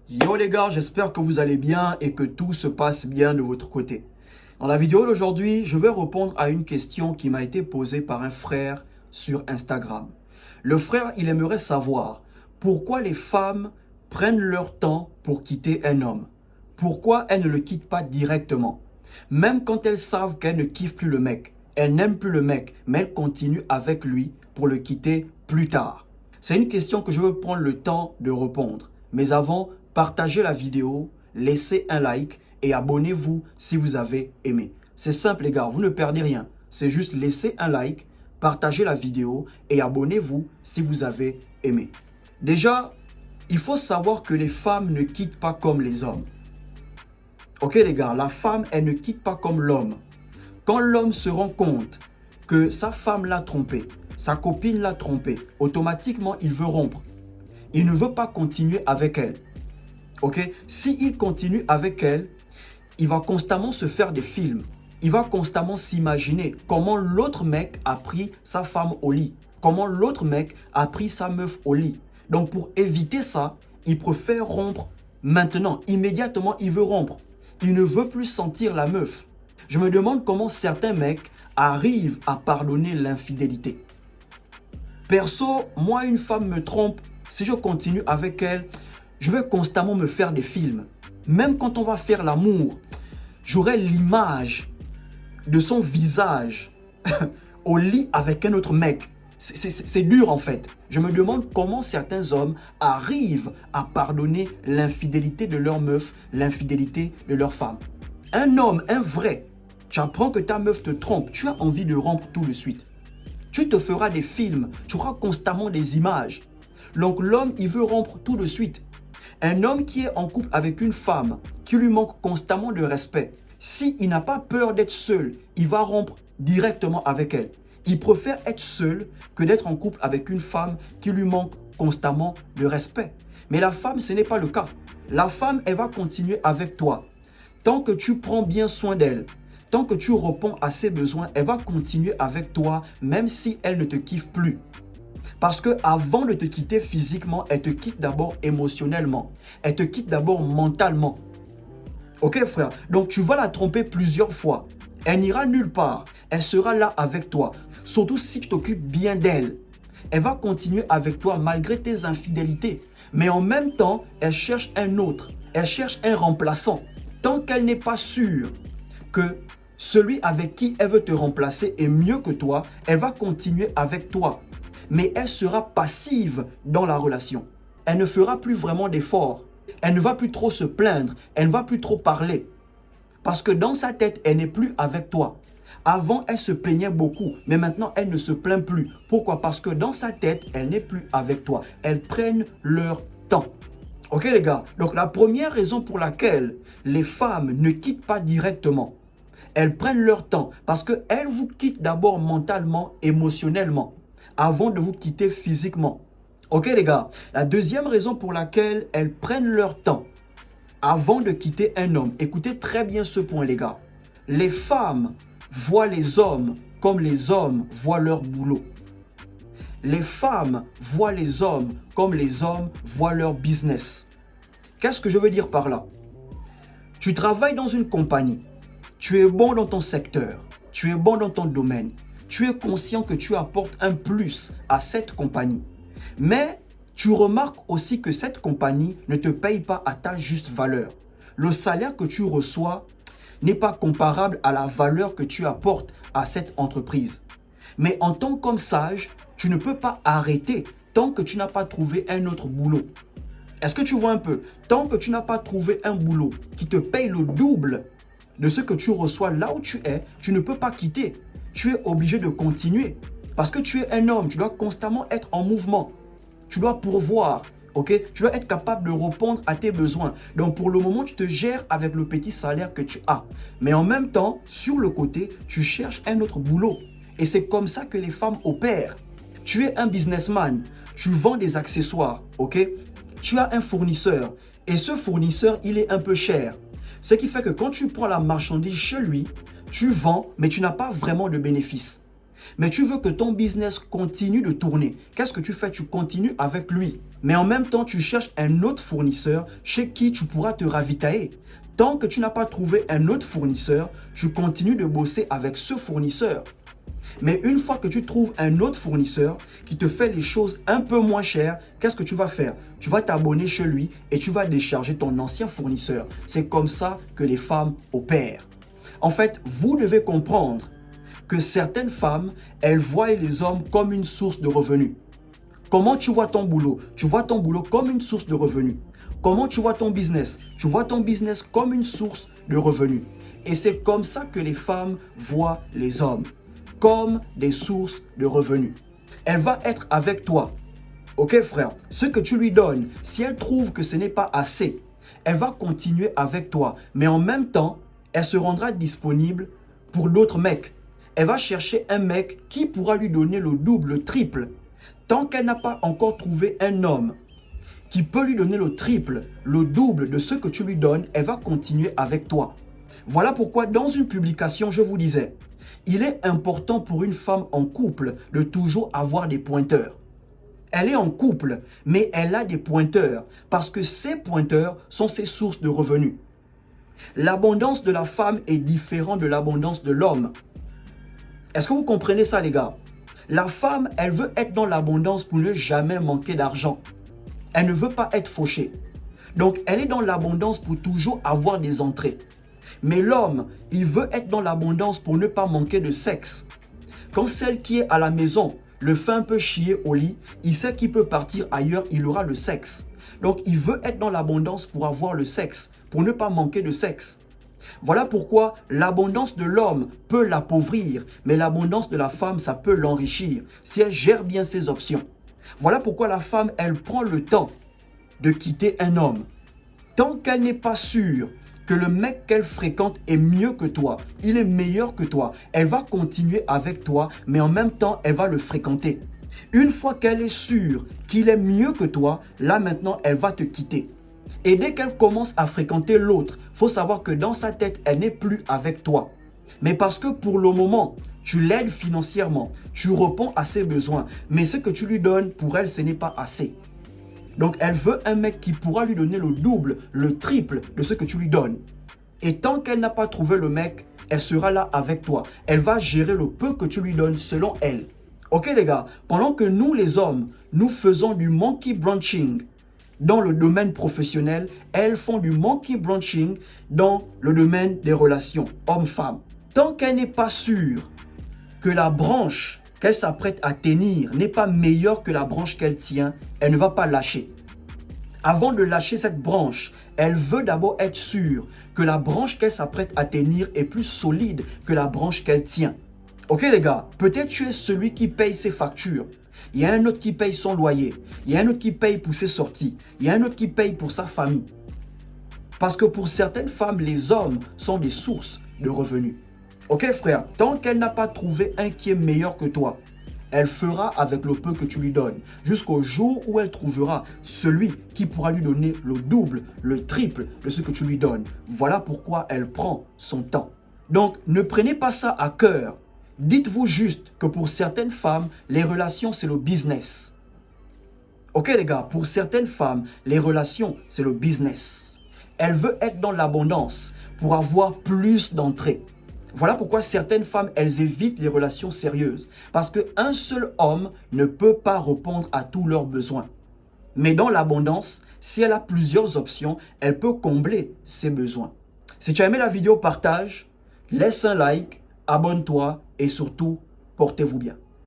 Yo les gars, j'espère que vous allez bien et que tout se passe bien de votre côté. Dans la vidéo d'aujourd'hui, je vais répondre à une question qui m'a été posée par un frère sur Instagram. Le frère, il aimerait savoir pourquoi les femmes prennent leur temps pour quitter un homme. Pourquoi elles ne le quittent pas directement. Même quand elles savent qu'elles ne kiffent plus le mec, elles n'aiment plus le mec, mais elles continuent avec lui pour le quitter plus tard. C'est une question que je veux prendre le temps de répondre. Mais avant, partagez la vidéo, laissez un like et abonnez-vous si vous avez aimé. C'est simple les gars, vous ne perdez rien. C'est juste laisser un like, partagez la vidéo et abonnez-vous si vous avez aimé. Déjà, il faut savoir que les femmes ne quittent pas comme les hommes. Ok les gars, la femme, elle ne quitte pas comme l'homme. Quand l'homme se rend compte que sa femme l'a trompé, sa copine l'a trompé, automatiquement il veut rompre. Il ne veut pas continuer avec elle. Ok? S'il continue avec elle, il va constamment se faire des films. Il va constamment s'imaginer comment l'autre mec a pris sa femme au lit. Comment l'autre mec a pris sa meuf au lit. Donc pour éviter ça, il préfère rompre maintenant. Immédiatement, il veut rompre. Il ne veut plus sentir la meuf. Je me demande comment certains mecs arrivent à pardonner l'infidélité. Perso, moi, une femme me trompe. Si je continue avec elle, je vais constamment me faire des films. Même quand on va faire l'amour, j'aurai l'image de son visage au lit avec un autre mec. C'est dur en fait. Je me demande comment certains hommes arrivent à pardonner l'infidélité de leur meuf, l'infidélité de leur femme. Un homme, un vrai, tu apprends que ta meuf te trompe, tu as envie de rompre tout de suite. Tu te feras des films, tu auras constamment des images. Donc l'homme, il veut rompre tout de suite. Un homme qui est en couple avec une femme, qui lui manque constamment de respect, s'il n'a pas peur d'être seul, il va rompre directement avec elle. Il préfère être seul que d'être en couple avec une femme qui lui manque constamment de respect. Mais la femme, ce n'est pas le cas. La femme, elle va continuer avec toi. Tant que tu prends bien soin d'elle, tant que tu réponds à ses besoins, elle va continuer avec toi même si elle ne te kiffe plus. Parce qu'avant de te quitter physiquement, elle te quitte d'abord émotionnellement. Elle te quitte d'abord mentalement. Ok frère? Donc tu vas la tromper plusieurs fois. Elle n'ira nulle part. Elle sera là avec toi. Surtout si tu t'occupes bien d'elle. Elle va continuer avec toi malgré tes infidélités. Mais en même temps, elle cherche un autre. Elle cherche un remplaçant. Tant qu'elle n'est pas sûre que celui avec qui elle veut te remplacer est mieux que toi, elle va continuer avec toi. Mais elle sera passive dans la relation. Elle ne fera plus vraiment d'efforts. Elle ne va plus trop se plaindre. Elle ne va plus trop parler. Parce que dans sa tête, elle n'est plus avec toi. Avant, elle se plaignait beaucoup, mais maintenant, elle ne se plaint plus. Pourquoi? Parce que dans sa tête, elle n'est plus avec toi. Elles prennent leur temps. Ok les gars? Donc la première raison pour laquelle les femmes ne quittent pas directement, elles prennent leur temps parce qu'elles vous quittent d'abord mentalement, émotionnellement, avant de vous quitter physiquement. Ok les gars? La deuxième raison pour laquelle elles prennent leur temps avant de quitter un homme, écoutez très bien ce point les gars. Les femmes voient les hommes comme les hommes voient leur boulot. Les femmes voient les hommes comme les hommes voient leur business. Qu'est-ce que je veux dire par là? Tu travailles dans une compagnie. Tu es bon dans ton secteur. Tu es bon dans ton domaine. Tu es conscient que tu apportes un plus à cette compagnie. Mais tu remarques aussi que cette compagnie ne te paye pas à ta juste valeur. Le salaire que tu reçois n'est pas comparable à la valeur que tu apportes à cette entreprise. Mais en tant qu'homme sage, tu ne peux pas arrêter tant que tu n'as pas trouvé un autre boulot. Est-ce que tu vois un peu? Tant que tu n'as pas trouvé un boulot qui te paye le double de ce que tu reçois là où tu es, tu ne peux pas quitter. Tu es obligé de continuer. Parce que tu es un homme, tu dois constamment être en mouvement. Tu dois pourvoir, ok? Tu dois être capable de répondre à tes besoins. Donc pour le moment, tu te gères avec le petit salaire que tu as. Mais en même temps, sur le côté, tu cherches un autre boulot. Et c'est comme ça que les femmes opèrent. Tu es un businessman, tu vends des accessoires, ok? Tu as un fournisseur et ce fournisseur, il est un peu cher. Ce qui fait que quand tu prends la marchandise chez lui, tu vends, mais tu n'as pas vraiment de bénéfice. Mais tu veux que ton business continue de tourner. Qu'est-ce que tu fais? Tu continues avec lui. Mais en même temps, tu cherches un autre fournisseur chez qui tu pourras te ravitailler. Tant que tu n'as pas trouvé un autre fournisseur, tu continues de bosser avec ce fournisseur. Mais une fois que tu trouves un autre fournisseur qui te fait les choses un peu moins chères, qu'est-ce que tu vas faire? Tu vas t'abonner chez lui et tu vas décharger ton ancien fournisseur. C'est comme ça que les femmes opèrent. En fait, vous devez comprendre que certaines femmes, elles voient les hommes comme une source de revenus. Comment tu vois ton boulot? Tu vois ton boulot comme une source de revenus. Comment tu vois ton business? Tu vois ton business comme une source de revenus. Et c'est comme ça que les femmes voient les hommes, comme des sources de revenus. Elle va être avec toi. Ok frère, ce que tu lui donnes, si elle trouve que ce n'est pas assez, elle va continuer avec toi. Mais en même temps, elle se rendra disponible pour d'autres mecs. Elle va chercher un mec qui pourra lui donner le double, le triple. Tant qu'elle n'a pas encore trouvé un homme qui peut lui donner le triple, le double de ce que tu lui donnes, elle va continuer avec toi. Voilà pourquoi dans une publication, je vous disais, il est important pour une femme en couple de toujours avoir des pointeurs. Elle est en couple, mais elle a des pointeurs parce que ces pointeurs sont ses sources de revenus. L'abondance de la femme est différente de l'abondance de l'homme. Est-ce que vous comprenez ça, les gars? La femme, elle veut être dans l'abondance pour ne jamais manquer d'argent. Elle ne veut pas être fauchée. Donc, elle est dans l'abondance pour toujours avoir des entrées. Mais l'homme, il veut être dans l'abondance pour ne pas manquer de sexe. Quand celle qui est à la maison le fait un peu chier au lit, il sait qu'il peut partir ailleurs, il aura le sexe. Donc, il veut être dans l'abondance pour avoir le sexe, pour ne pas manquer de sexe. Voilà pourquoi l'abondance de l'homme peut l'appauvrir, mais l'abondance de la femme, ça peut l'enrichir, si elle gère bien ses options. Voilà pourquoi la femme, elle prend le temps de quitter un homme. Tant qu'elle n'est pas sûre que le mec qu'elle fréquente est mieux que toi, il est meilleur que toi, elle va continuer avec toi, mais en même temps, elle va le fréquenter. Une fois qu'elle est sûre qu'il est mieux que toi, là maintenant, elle va te quitter. Et dès qu'elle commence à fréquenter l'autre, il faut savoir que dans sa tête, elle n'est plus avec toi. Mais parce que pour le moment, tu l'aides financièrement, tu réponds à ses besoins, mais ce que tu lui donnes, pour elle, ce n'est pas assez. Donc, elle veut un mec qui pourra lui donner le double, le triple de ce que tu lui donnes. Et tant qu'elle n'a pas trouvé le mec, elle sera là avec toi. Elle va gérer le peu que tu lui donnes selon elle. Ok les gars, pendant que nous les hommes, nous faisons du monkey branching dans le domaine professionnel, elles font du monkey branching dans le domaine des relations homme-femme. Tant qu'elle n'est pas sûre que la branche qu'elle s'apprête à tenir n'est pas meilleure que la branche qu'elle tient, elle ne va pas lâcher. Avant de lâcher cette branche, elle veut d'abord être sûre que la branche qu'elle s'apprête à tenir est plus solide que la branche qu'elle tient. Ok les gars, peut-être tu es celui qui paye ses factures. Il y a un autre qui paye son loyer. Il y a un autre qui paye pour ses sorties. Il y a un autre qui paye pour sa famille. Parce que pour certaines femmes, les hommes sont des sources de revenus. Ok frère, tant qu'elle n'a pas trouvé un qui est meilleur que toi, elle fera avec le peu que tu lui donnes, jusqu'au jour où elle trouvera celui qui pourra lui donner le double, le triple de ce que tu lui donnes. Voilà pourquoi elle prend son temps. Donc, ne prenez pas ça à cœur. Dites-vous juste que pour certaines femmes, les relations, c'est le business. Ok les gars, pour certaines femmes, les relations, c'est le business. Elle veut être dans l'abondance pour avoir plus d'entrées. Voilà pourquoi certaines femmes, elles évitent les relations sérieuses. Parce qu'un seul homme ne peut pas répondre à tous leurs besoins. Mais dans l'abondance, si elle a plusieurs options, elle peut combler ses besoins. Si tu as aimé la vidéo, partage, laisse un like, abonne-toi et surtout, portez-vous bien.